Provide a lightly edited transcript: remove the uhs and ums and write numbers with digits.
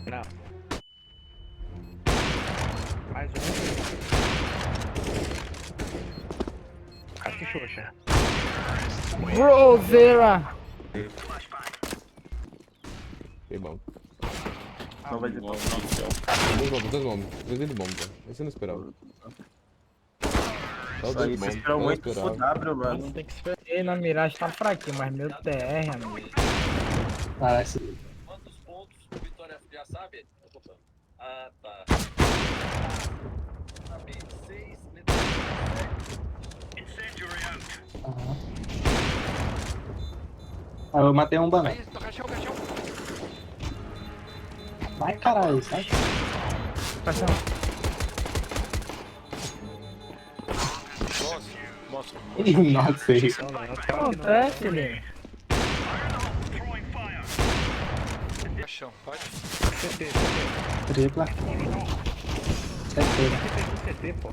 Não. Mais um. Caixa xoxa. Brozera! Foi bom. Não vai ter Bom, como. Dois bombos. Dois de bomba. Esse eu não esperava. Só Aí dois você bombos. esperou Não muito esperava. pro W, mano. Não tem que esperar. Ei, na miragem tá fraquinho, mas meu TR, amigo. Parece. Quantos pontos o Vitória já sabe? Eu tô falando. Ah, tá. Sabe, 6, letra. Aham. Ah, eu matei um banana. Aí, tô caixão, caixão. Vai, caralho, sai. Caixão. Nossa. Não sei. Não, não, O que acontece, Lê? Caixão, pode? CT, Tripla. Certeza. CT, pô.